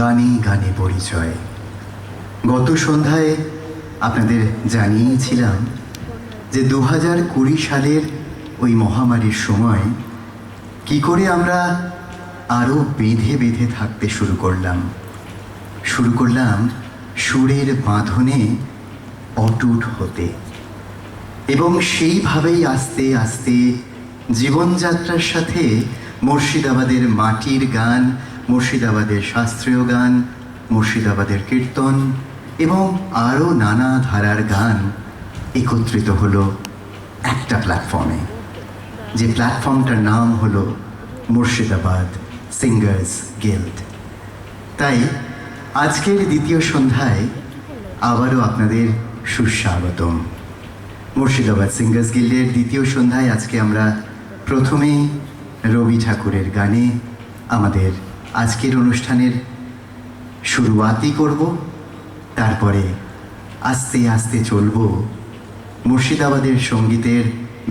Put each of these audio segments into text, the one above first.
গানে গানে পরিচয়। গত সন্ধ্যায় আপনাদের জানিয়েছিলাম যে 2020 সালের ওই মহামারীর সময় কি করে আমরা আরও বেঁধে বেঁধে থাকতে শুরু করলাম সুরের বাঁধনে অটুট হতে, এবং সেইভাবেই আস্তে আস্তে জীবনযাত্রার সাথে মুর্শিদাবাদের মাটির গান, মুর্শিদাবাদের শাস্ত্রীয় গান, মুর্শিদাবাদের কীর্তন এবং আরও নানা ধারার গান একত্রিত হলো একটা প্ল্যাটফর্মে, যে প্ল্যাটফর্মটার নাম হলো মুর্শিদাবাদ সিঙ্গার্স গিল্ড। তাই আজকের দ্বিতীয় সন্ধ্যায় আবারও আপনাদের সুস্বাগতম। মুর্শিদাবাদ সিঙ্গার্স গিল্ডের দ্বিতীয় সন্ধ্যায় আজকে আমরা প্রথমেই রবি ঠাকুরের গানে আমাদের আজকের অনুষ্ঠানের শুরুয়াতি করব, তারপরে আস্তে আস্তে চলব মুর্শিদাবাদের সঙ্গীতের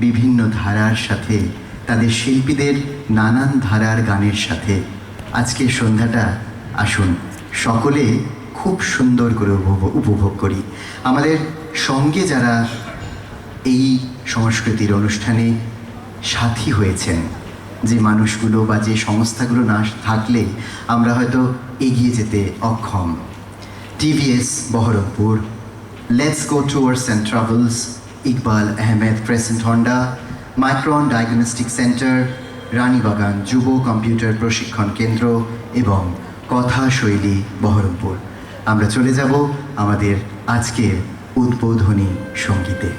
বিভিন্ন ধারার সাথে, তাদের শিল্পীদের নানান ধারার গানের সাথে। আজকের সন্ধ্যাটা আসুন সকলে খুব সুন্দর করে উপভোগ করি। আমাদের সঙ্গে যারা এই সংস্কৃতির অনুষ্ঠানে সাথী হয়েছেন, যে মানুষগুলো বা যে সংস্থাগুলো না থাকলে আমরা হয়তো এগিয়ে যেতে অক্ষম: TVS Baharampur, let's go tours and travels, Iqbal Ahmed crescent Honda, micron diagnostic centre, Ranibagan যুব কম্পিউটার প্রশিক্ষণ কেন্দ্র এবং কথা শৈলী বহরমপুর। আমরা চলে যাব আমাদের আজকের উদ্বোধনী সঙ্গীতে।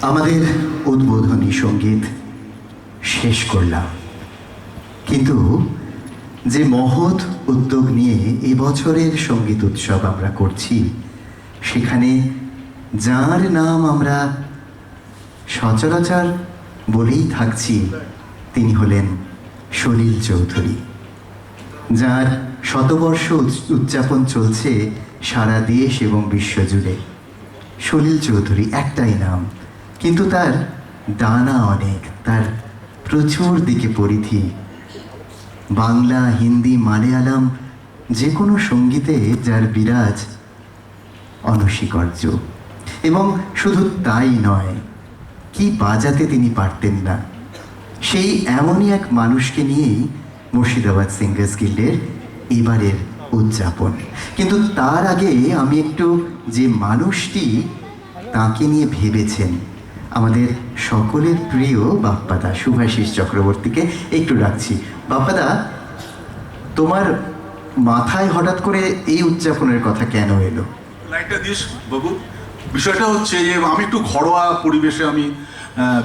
আমাদের উদ্বোধনী সঙ্গীত শেষ করলাম, কিন্তু যে মহৎ উদ্যোগ নিয়ে এবছরের সঙ্গীত উৎসব আমরা করছি, সেখানে যার নাম আমরা সচরাচর বলেই থাকছি, তিনি হলেন সলিল চৌধুরী, যার শতবর্ষ উদযাপন চলছে সারা দেশ এবং বিশ্বজুড়ে। সলিল চৌধুরী একটাই নাম, কিন্তু তার ডানা অনেক, তার প্রচুর দিকে পরিধি। বাংলা, হিন্দি, মালয়ালম যে কোনো সঙ্গীতে যার বিরাজ অনস্বীকার্য। এবং শুধু তাই নয়, কি বাজাতে তিনি পারতেন না, সেই এমনই এক মানুষকে নিয়েই মুর্শিদাবাদ সিঙ্গার্স গিল্ডের এবারের উদযাপন। কিন্তু তার আগে আমি একটু যে মানুষটি তাকে নিয়ে ভেবেছেন, আমাদের সকলের প্রিয় বাপ্পাদা শুভাশিস চক্রবর্তীকে একটু রাখছি। বাপ্পাদা, তোমার মাথায় হঠাৎ করে এই উদযাপনের কথা কেন এলো? লাইটটা দিস বাবু। বিষয়টা হচ্ছে যে আমি একটু ঘরোয়া পরিবেশে আমি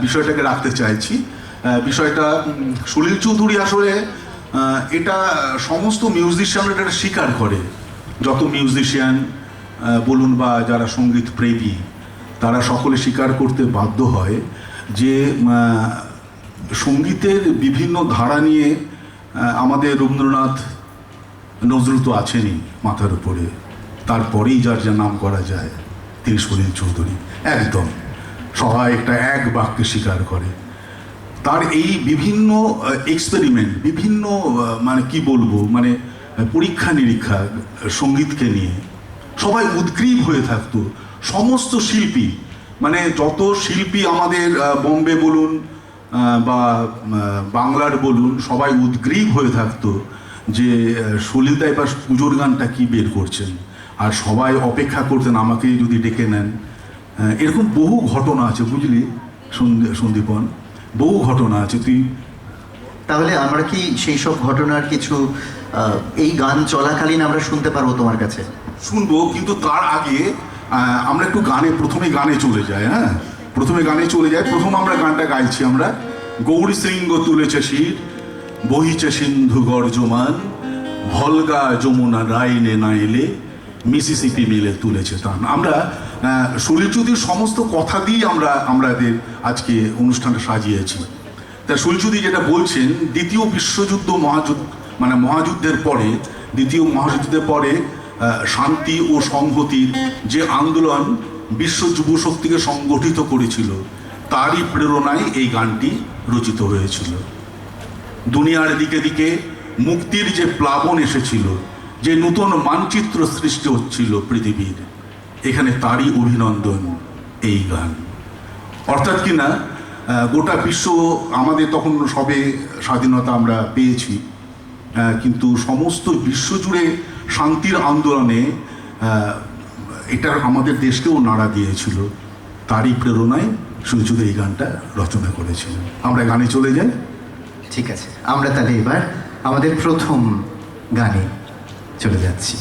বিষয়টাকে রাখতে চাইছি। বিষয়টা সলিল চৌধুরী আসলে এটা সমস্ত মিউজিশিয়ানরা এটা স্বীকার করে, যত মিউজিশিয়ান বলুন বা যারা সঙ্গীত প্রেমী, তারা সকলে স্বীকার করতে বাধ্য হয় যে সঙ্গীতের বিভিন্ন ধারা নিয়ে আমাদের রবীন্দ্রনাথ, নজরুল তো আছেনই মাথার উপরে, তারপরেই যার যা নাম করা যায় তিনি সলিল চৌধুরী। একদম সবাই একটা এক বাক্যে স্বীকার করে। তার এই বিভিন্ন এক্সপেরিমেন্ট, বিভিন্ন মানে কি বলবো, মানে পরীক্ষা নিরীক্ষা সঙ্গীতকে নিয়ে সবাই উদ্গ্রীব হয়ে থাকতো। সমস্ত শিল্পী, মানে যত শিল্পী আমাদের বোম্বে বলুন বা বাংলার বলুন, সবাই উদ্গ্রীব হয়ে থাকতো যে সলিলদা এবার পুজোর গানটা কি বের করছেন, আর সবাই অপেক্ষা করতেন আমাকে যদি ডেকে নেন। এরকম বহু ঘটনা আছে, বুঝলি সন্দীপন, বহু ঘটনা আছে। তুই তাহলে আমরা কি সেই সব ঘটনার কিছু এই গান চলাকালীন আমরা শুনতে পারবো তোমার কাছে? শুনবো, কিন্তু তার আগে আমরা একটু প্রথমে গানে চলে যাই। হ্যাঁ, প্রথমে গানে চলে যাই। প্রথম আমরা গানটা গাইছি আমরা, গৌরী শৃঙ্গ তুলেছে শির, বহিছে সিন্ধু গর্জমান, ভলগা যমুনা রাইনে নাইলে, মিসিসিপি মিলে তুলেছে টান। আমরা সলিল চৌধুরীর সমস্ত কথা দিয়ে আমাদের আজকে অনুষ্ঠানটা সাজিয়েছি। তা সলিল চৌধুরী যেটা বলছেন, দ্বিতীয় বিশ্বযুদ্ধ মহাযুদ্ধের পরে, দ্বিতীয় মহাযুদ্ধের পরে শান্তি ও সংহতির যে আন্দোলন বিশ্ব যুব শক্তিকে সংগঠিত করেছিল, তারই প্রেরণায় এই গানটি রচিত হয়েছিল। দুনিয়ার দিকে দিকে মুক্তির যে প্লাবন এসেছিল, যে নতুন মানচিত্র সৃষ্টি হচ্ছিল পৃথিবীর, এখানে তারই অভিনন্দন এই গান। অর্থাৎ কিনা গোটা বিশ্ব, আমাদের তখন সবে স্বাধীনতা আমরা পেয়েছি, কিন্তু সমস্ত বিশ্ব জুড়ে শান্তির আন্দোলনে এটা আমাদের দেশকেও নাড়া দিয়েছিল। তারই প্রেরণায় সূর্য এই গানটা রচনা করেছিলেন। আমরা গানে চলে যাই। ঠিক আছে, আমরা তাহলে এবার আমাদের প্রথম গানে চলে যাচ্ছি।